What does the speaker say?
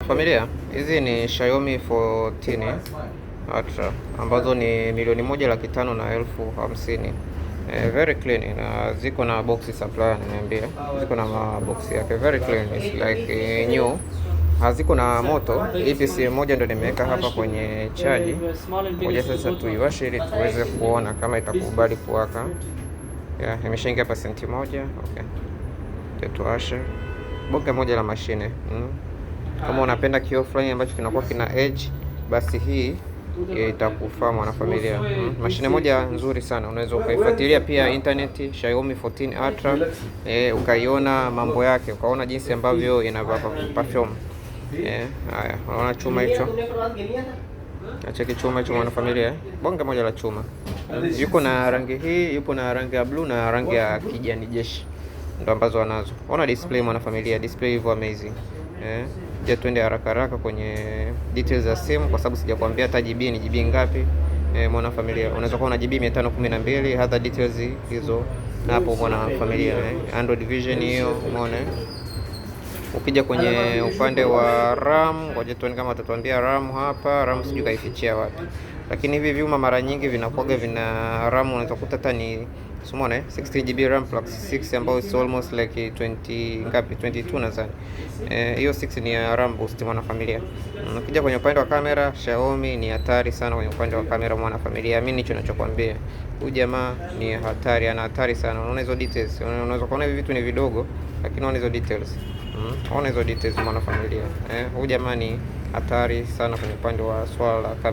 Familia, hizi ni Xiaomi 14 Ultra ambazo ni $1,550,000. Very clean na ziko na boxi supplier, nimeambia ziko na maboxi yake very clean, it's like new. Haziko na moto. EPC moja ndio nimeweka hapa kwenye chaji moja. Sasa tuiwashe ili tuweze kuona kama itakubali kuwaka. Imeshaingia pasenti moja. Okay, tuwashe bonge moja la mashine. Kama unapenda kioo fulani ambacho kinakuwa kina edge, basi hii itakufaa mwanafamilia. Mashine moja nzuri sana, unaweza ukaifuatilia pia internet Xiaomi 14 Ultra, ukaiona mambo yake, ukaona jinsi ambavyo ina perform. Haya, unaona chuma hicho, acheki chuma hicho mwanafamilia, bonge moja la chuma. Yuko na rangi hii, yupo na rangi ya blue na rangi ya kijani jeshi, ndo ambazo anazo. Ona display mwanafamilia, display hivyo amazing. Tuende haraka haraka kwenye details za simu, kwa sababu sijakwambia hata GB ni GB ngapi. Mwana familia, unaweza kuwa na GB 512, hata details hizo hapo mwana familia. Android Vision hiyo, umeona. Ukija kwenye upande wa RAM, ngoja tuone kama watatuambia RAM hapa. RAM sijui kaifichia wapi, lakini hivi vyuma mara nyingi vinakuwa vina RAM, unaweza kukuta hata ni umeona 16GB RAM plus 6 ambayo is almost like 20 ngapi, 22 nadhani. Hiyo 6 ni ya RAM boost mwana familia. Ukija kwenye upande wa kamera, Xiaomi ni hatari sana kwenye upande wa kamera mwana familia. Mimi nicho ninachokuambia, huyu jamaa ni hatari, ana hatari sana. Unaona hizo details, unaweza kuona hivi vitu ni vidogo, lakini unaona hizo details. Unaona hizo details mwana familia. Huyu jamaa ni hatari sana kwenye upande wa swala la kamera.